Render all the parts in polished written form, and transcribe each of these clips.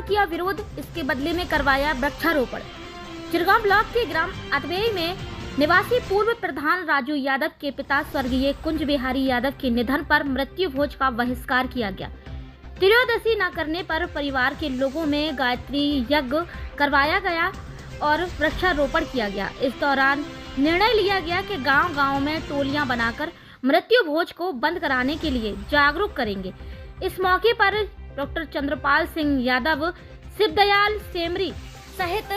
किया विरोध, इसके बदले में करवाया वृक्षारोपण। चिरगांव ब्लॉक के ग्राम अतबेई में निवासी पूर्व प्रधान राजू यादव के पिता स्वर्गीय कुंज बिहारी यादव के निधन पर मृत्यु भोज का बहिष्कार किया गया। त्रयोदशी न करने पर परिवार के लोगों में गायत्री यज्ञ करवाया गया और वृक्षारोपण किया गया। इस दौरान निर्णय लिया गया कि गांव-गांव में टोलियां बनाकर मृत्यु भोज को बंद कराने के लिए जागरूक करेंगे। इस मौके पर डॉक्टर चंद्रपाल सिंह यादव, शिवदयाल सेमरी सहित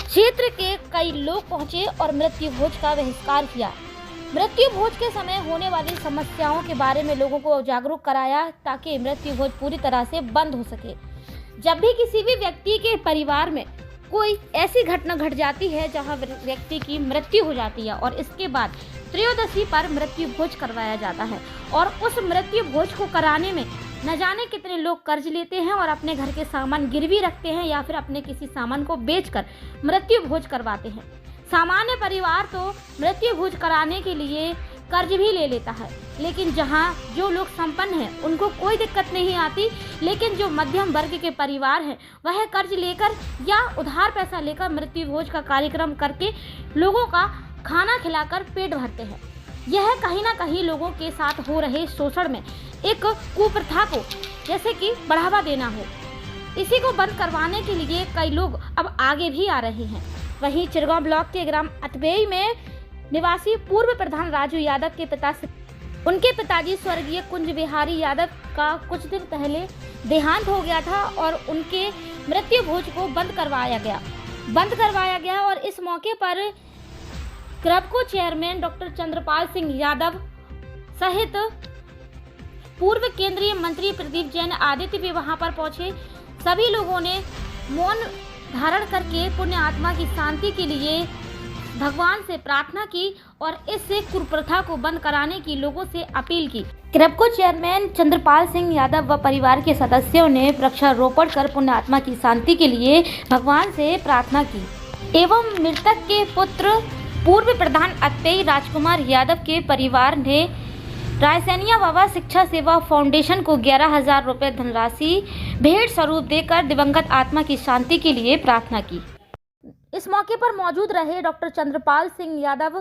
क्षेत्र के कई लोग पहुंचे और मृत्यु भोज का बहिष्कार किया। मृत्यु भोज के समय होने वाली समस्याओं के बारे में लोगों को जागरूक कराया ताकि मृत्यु भोज पूरी तरह से बंद हो सके। जब भी किसी भी व्यक्ति के परिवार में कोई ऐसी घटना घट जाती है जहां व्यक्ति की मृत्यु हो जाती है और इसके बाद त्रयोदशी पर मृत्यु भोज करवाया जाता है और उस मृत्यु भोज को कराने में न जाने कितने लोग कर्ज लेते हैं और अपने घर के सामान गिरवी रखते हैं या फिर अपने किसी सामान को बेचकर मृत्यु भोज करवाते हैं। सामान्य परिवार तो मृत्यु भोज कराने के लिए कर्ज भी ले लेता है, लेकिन जहां जो लोग संपन्न हैं उनको कोई दिक्कत नहीं आती, लेकिन जो मध्यम वर्ग के परिवार हैं वह कर्ज लेकर या उधार पैसा लेकर मृत्यु भोज का कार्यक्रम करके लोगों का खाना खिलाकर पेट भरते हैं। यह कहीं ना कहीं लोगों के साथ हो रहे शोषण में एक कुप्रथा को जैसे कि बढ़ावा देना हो, इसी को बंद करवाने के लिए कई लोग अब आगे भी आ रहे हैं। वहीं चिरगांव ब्लॉक के ग्राम अतबेई में निवासी पूर्व प्रधान राजू यादव के उनके पिताजी स्वर्गीय कुंज बिहारी यादव का कुछ दिन पहले देहांत हो गया था और उनके मृत्यु भोज को बंद करवाया गया और इस मौके पर क्रेपको चेयरमैन डॉक्टर चंद्रपाल सिंह यादव सहित पूर्व केंद्रीय मंत्री प्रदीप जैन आदित्य भी वहां पर पहुंचे। सभी लोगों ने मौन धारण करके पुण्य आत्मा की शांति के लिए भगवान से प्रार्थना की और इस कुप्रथा को बंद कराने की लोगों से अपील की। क्रेपको चेयरमैन चंद्रपाल सिंह यादव व परिवार के सदस्यों ने वृक्षारोपण कर पुण्य आत्मा की शांति के लिए भगवान से प्रार्थना की एवं मृतक के पुत्र पूर्व प्रधान अतबेई राजकुमार यादव के परिवार ने रायसेनिया बाबा शिक्षा सेवा फाउंडेशन को 11,000 रुपये धनराशि भेंट स्वरूप देकर दिवंगत आत्मा की शांति के लिए प्रार्थना की। इस मौके पर मौजूद रहे डॉक्टर चंद्रपाल सिंह यादव,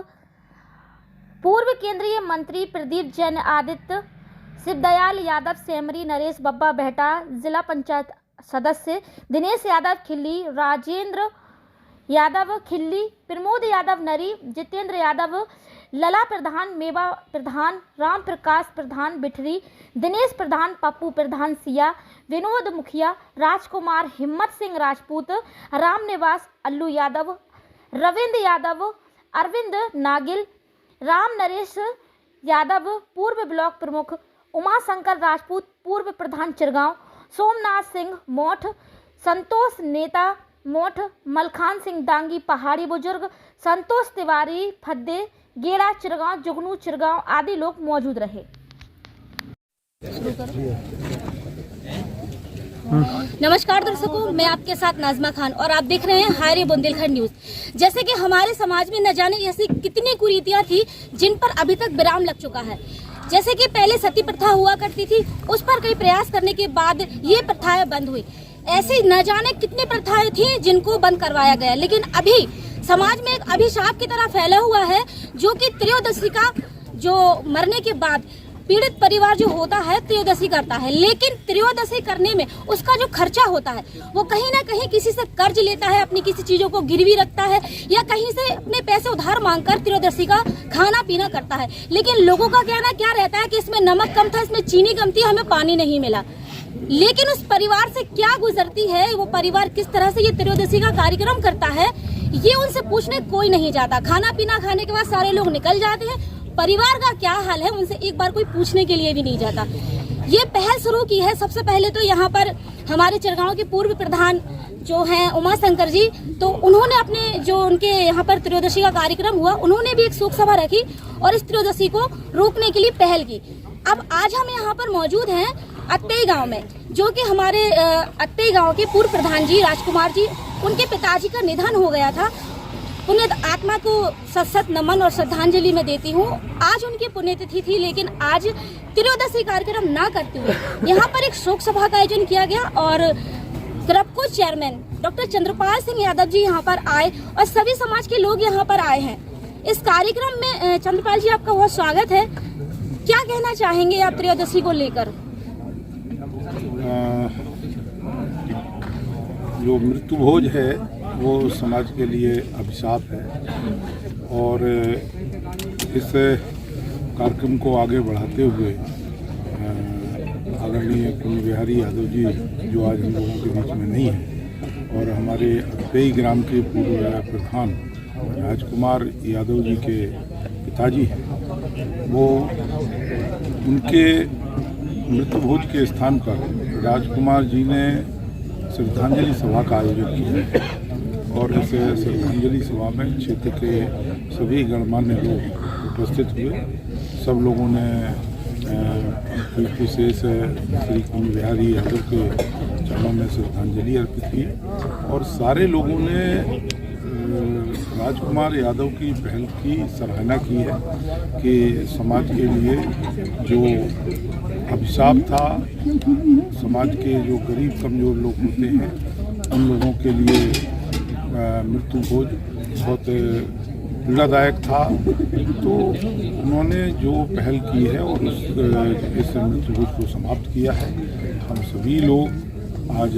पूर्व केंद्रीय मंत्री प्रदीप जैन आदित्य, शिवदयाल यादव सेमरी, नरेश बब्बा बेहटा, जिला पंचायत सदस्य दिनेश यादव खिल्ली, राजेंद्र यादव खिल्ली, प्रमोद यादव नरी, जितेंद्र यादव, लला प्रधान, मेवा प्रधान, राम प्रकाश प्रधान बिठरी, दिनेश प्रधान, पप्पू प्रधान सिया, विनोद मुखिया, राजकुमार, हिम्मत सिंह राजपूत, राम निवास, अल्लू यादव, रविंद्र यादव, अरविंद नागिल, राम नरेश यादव, पूर्व ब्लॉक प्रमुख, उमा शंकर राजपूत, पूर्व प्रधान चिरगांव, सोमनाथ सिंह मोठ, संतोष नेता मोठ, मलखान सिंह डांगी पहाड़ी बुजुर्ग, संतोष तिवारी फद्दे, गेड़ा चिरगांव, जुगनू चिरगांव आदि लोग मौजूद रहे। नमस्कार दर्शकों, मैं आपके साथ नाजमा खान और आप देख रहे हैं हायरे बुंदेलखंड न्यूज। जैसे कि हमारे समाज में न जाने ऐसी कितनी कुरीतियां थी जिन पर अभी तक विराम लग चुका है। जैसे कि पहले सती प्रथा हुआ करती थी, उस पर कई प्रयास करने के बाद ये प्रथाएं बंद हुई। ऐसी न जाने कितनी प्रथाएं थी जिनको बंद करवाया गया, लेकिन अभी समाज में एक अभिशाप की तरह फैला हुआ है जो कि त्रयोदशी का जो मरने के बाद पीड़ित परिवार जो होता है त्रयोदशी करता है, लेकिन त्रयोदशी करने में उसका जो खर्चा होता है वो कहीं ना कहीं किसी से कर्ज लेता है, अपनी किसी चीजों को गिरवी रखता है या कहीं से अपने पैसे उधार मांगकर त्रयोदशी का खाना पीना करता है। लेकिन लोगों का कहना क्या रहता है कि इसमें नमक कम था, इसमें चीनी कम थी, हमें पानी नहीं मिला। लेकिन उस परिवार से क्या गुजरती है, वो परिवार किस तरह से ये त्रयोदशी का कार्यक्रम करता है, ये उनसे पूछने कोई नहीं जाता। खाना पीना खाने के बाद सारे लोग निकल जाते हैं, परिवार का क्या हाल है उनसे एक बार कोई पूछने के लिए भी नहीं जाता। ये पहल शुरू की है सबसे पहले तो यहाँ पर हमारे चिरगांव के पूर्व प्रधान जो हैं उमा शंकर जी, तो उन्होंने अपने जो उनके यहाँ पर त्रयोदशी का कार्यक्रम हुआ, उन्होंने भी एक शोक सभा रखी और इस त्रयोदशी को रोकने के लिए पहल की। अब आज हम यहाँ पर मौजूद हैं अतबेई गांव में, जो कि हमारे अतबेई गांव के पूर्व प्रधान जी राजकुमार जी, उनके पिताजी का निधन हो गया था। पुण्य आत्मा को सत नमन और श्रद्धांजलि में देती हूँ। आज उनकी पुण्यतिथि थी, लेकिन आज त्रयोदशी कार्यक्रम ना करते हुए यहाँ पर एक शोक सभा का आयोजन किया गया और ग्रपको चेयरमैन डॉक्टर चंद्रपाल सिंह यादव जी यहाँ पर आए और सभी समाज के लोग यहाँ पर आए हैं। इस कार्यक्रम में चंद्रपाल जी आपका बहुत स्वागत है। क्या कहना चाहेंगे आप त्रयोदशी को लेकर? जो मृत्यु भोज है वो समाज के लिए अभिशाप है और इस कार्यक्रम को आगे बढ़ाते हुए आदरणीय कुंज बिहारी यादव जी जो आज हम लोगों के बीच में नहीं हैं और हमारे अतवेई ग्राम के पूर्व प्रधान राजकुमार यादव जी के पिताजी हैं, वो उनके मृत्यु भोज के स्थान पर राजकुमार जी ने श्रद्धांजलि सभा का आयोजन किया और इस श्रद्धांजलि सभा में क्षेत्र के सभी गणमान्य लोग उपस्थित हुए। सब लोगों ने विशेष श्री कुंज बिहारी यादव के चरणों में श्रद्धांजलि अर्पित की और सारे लोगों ने राजकुमार यादव की पहल की सराहना की है कि समाज के लिए जो अभिशाप था, समाज के जो गरीब कमज़ोर लोग होते हैं उन लोगों के लिए मृत्यु भोज बहुत पीड़ादायक था। तो उन्होंने जो पहल की है और इस मृत्यु भोज को समाप्त किया है। हम सभी लोग आज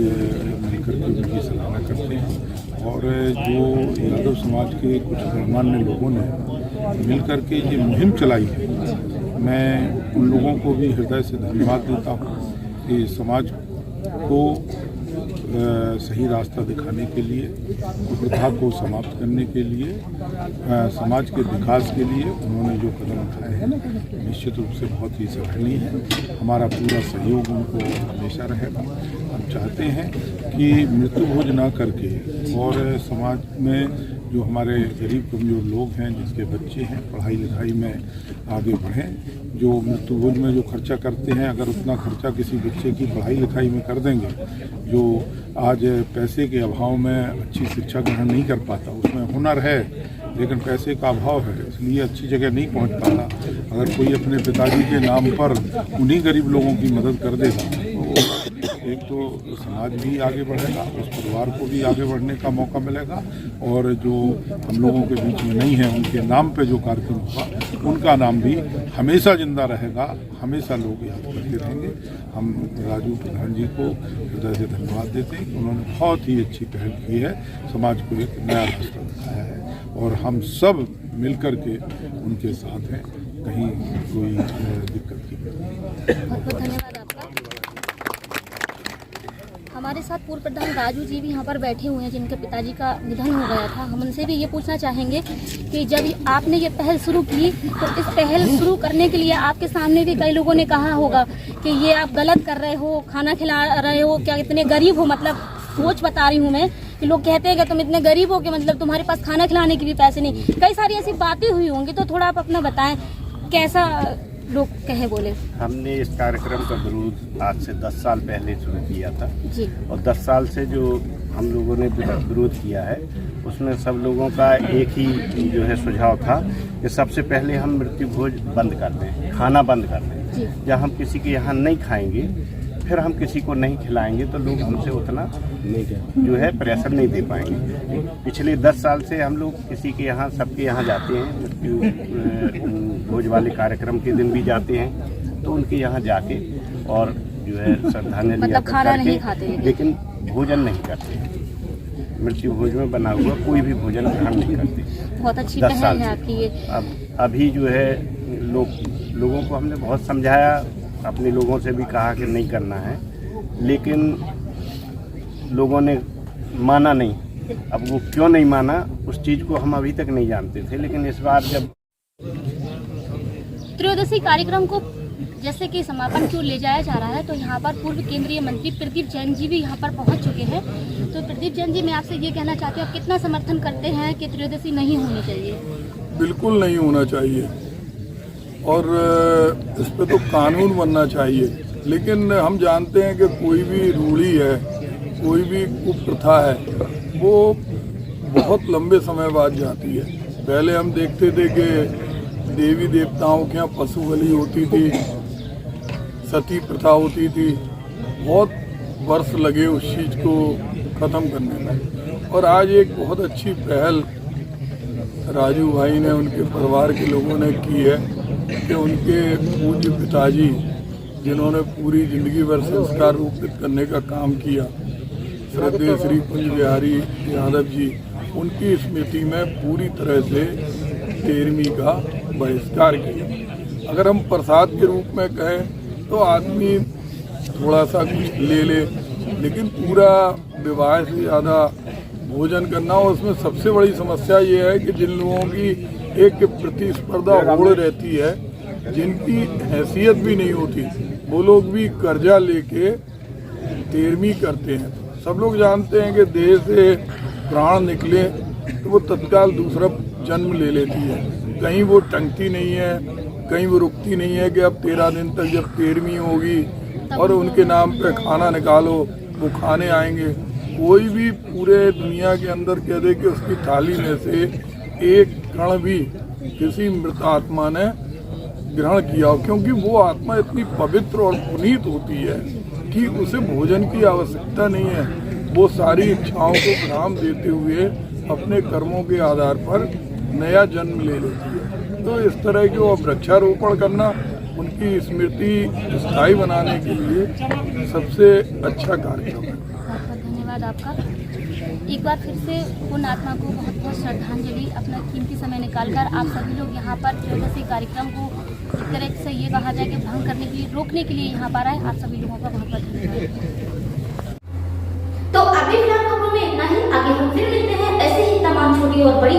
मिलकर के उनकी सराहना करते हैं और जो यादव समाज के कुछ गणमान्य लोगों ने मिलकर के ये मुहिम चलाई है, मैं उन लोगों को भी हृदय से धन्यवाद देता हूँ कि समाज को सही रास्ता दिखाने के लिए, कुप्रथा को समाप्त करने के लिए, समाज के विकास के लिए उन्होंने जो कदम उठाए हैं निश्चित रूप से बहुत ही सराहनीय है। हमारा पूरा सहयोग उनको हमेशा रहेगा। हम चाहते हैं कि मृत्यु भोज ना करके और समाज में जो हमारे गरीब कमजोर लोग हैं, जिसके बच्चे हैं, पढ़ाई लिखाई में आगे बढ़ें। जो मृत्यु भोज में जो खर्चा करते हैं, अगर उतना खर्चा किसी बच्चे की पढ़ाई लिखाई में कर देंगे, जो आज पैसे के अभाव में अच्छी शिक्षा ग्रहण नहीं कर पाता, उसमें हुनर है लेकिन पैसे का अभाव है इसलिए अच्छी जगह नहीं पहुंच पाता, अगर कोई अपने पिताजी के नाम पर उन्हीं गरीब लोगों की मदद कर देगा तो एक तो समाज भी आगे बढ़ेगा, उस परिवार को भी आगे बढ़ने का मौका मिलेगा और जो हम लोगों के बीच में नहीं है उनके नाम पे जो कार्यक्रम होगा उनका नाम भी हमेशा जिंदा रहेगा, हमेशा लोग याद करते रहेंगे। हम राजू प्रधान जी को हृदय से धन्यवाद देते हैं, उन्होंने बहुत ही अच्छी पहल की है, समाज को एक नया रास्ता दिखाया है और हम सब मिलकर के उनके साथ हैं, कहीं कोई दिक्कत की बहुत बहुत धन्यवाद आपका। हमारे साथ पूर्व प्रधान राजू जी भी यहाँ पर बैठे हुए हैं जिनके पिताजी का निधन हो गया था। हम उनसे भी ये पूछना चाहेंगे कि जब आपने ये पहल शुरू की तो इस पहल शुरू करने के लिए आपके सामने भी कई लोगों ने कहा होगा कि ये आप गलत कर रहे हो, खाना खिला रहे हो, क्या इतने गरीब हो, मतलब सोच बता रही हूँ मैं कि लोग कहते हैं कि तुम इतने गरीब हो कि मतलब तुम्हारे पास खाना खिलाने की भी पैसे नहीं। कई सारी ऐसी बातें हुई होंगी, तो थोड़ा आप अपना बताएं कैसा लोग कहे बोले। हमने इस कार्यक्रम का विरोध आज से 10 साल पहले शुरू किया था जी। और 10 साल से जो हम लोगों ने विरोध किया है उसमें सब लोगों का एक ही जो है सुझाव था कि सबसे पहले हम मृत्यु भोज बंद कर दें, खाना बंद कर दें। जब हम किसी के यहाँ नहीं खाएंगे फिर हम किसी को नहीं खिलाएंगे तो लोग हमसे उतना जो है प्रेशर नहीं दे पाएंगे। पिछले 10 साल से हम लोग किसी के यहाँ, सबके यहाँ जाते हैं, मृत्यु भोज वाले कार्यक्रम के दिन भी जाते हैं, तो उनके यहाँ जाके और जो है श्रद्धांजलि मतलब खाना नहीं खाते लेकिन भोजन नहीं करते। मृत्यु भोज में बना हुआ कोई भी भोजन ग्रहण नहीं करते। बहुत अच्छी पहल है आपकी ये। अब अभी जो है लोगों को हमने बहुत समझाया, अपने लोगों से भी कहा कि नहीं करना है, लेकिन लोगों ने माना नहीं। अब वो क्यों नहीं माना उस चीज़ को हम अभी तक नहीं जानते थे, लेकिन इस बार जब त्रयोदशी कार्यक्रम को जैसे कि समापन की ओर ले जाया जा रहा है तो यहाँ पर पूर्व केंद्रीय मंत्री प्रदीप जैन जी भी यहाँ पर पहुँच चुके हैं। तो प्रदीप जैन जी, मैं आपसे ये कहना चाहती हूँ, आप कितना समर्थन करते हैं कि त्रयोदशी नहीं होनी चाहिए? बिल्कुल नहीं होना चाहिए और इस पे तो कानून बनना चाहिए। लेकिन हम जानते हैं कि कोई भी रूढ़ी है, कोई भी कुप्रथा है, वो बहुत लंबे समय बाद जाती है। पहले हम देखते थे कि देवी देवताओं के यहाँ पशु बलि होती थी, सती प्रथा होती थी, बहुत वर्ष लगे उस चीज़ को ख़त्म करने में। और आज एक बहुत अच्छी पहल राजू भाई ने, उनके परिवार के लोगों ने की है कि उनके पूज्य पिताजी जिन्होंने पूरी ज़िंदगी भर संस्कार रूपित करने का काम किया, श्रद्धेय श्री कुंज बिहारी यादव जी, उनकी स्मृति में पूरी तरह से 13वीं का बहिष्कार किया। अगर हम प्रसाद के रूप में कहें तो आदमी थोड़ा सा कुछ ले ले, लेकिन पूरा विवाह से ज़्यादा भोजन करना, और उसमें सबसे बड़ी समस्या ये है कि जिन लोगों की एक प्रतिस्पर्धा होड़ रहती है, जिनकी हैसियत भी नहीं होती, वो लोग भी कर्जा लेके 13वीं करते हैं। सब लोग जानते हैं कि देह से प्राण निकले तो वो तत्काल दूसरा जन्म ले लेती है, कहीं वो टंगती नहीं है, कहीं वो रुकती नहीं है कि अब 13 दिन तक जब 13वीं होगी और उनके नाम पे खाना निकालो, वो खाने आएंगे। कोई भी पूरे दुनिया के अंदर कह दे कि उसकी थाली में से एक कण भी किसी मृत आत्मा ने ग्रहण किया हो, क्योंकि वो आत्मा इतनी पवित्र और पुनीत होती है कि उसे भोजन की आवश्यकता नहीं है। वो सारी इच्छाओं को विराम देते हुए अपने कर्मों के आधार पर नया जन्म ले लेती है। तो इस तरह के वो वृक्षारोपण करना उनकी स्मृति स्थायी बनाने के लिए सबसे अच्छा कार्यक्रम है। बहुत बहुत धन्यवाद आपका। एक बार फिर से उन आत्मा को बहुत बहुत श्रद्धांजलि। अपना कीमती समय निकालकर आप सभी लोग यहाँ पर त्रयोदशी कार्यक्रम को एक तरह से ये कहा जाए कि भंग करने के लिए, रोकने के लिए यहाँ पर आए। आप सभी लोगों का बहुत बहुत धन्यवाद। तो अभी फिलहाल खबरों में इतना ही। आगे हम फिर मिलते हैं ऐसे ही तमाम छोटी और बड़ी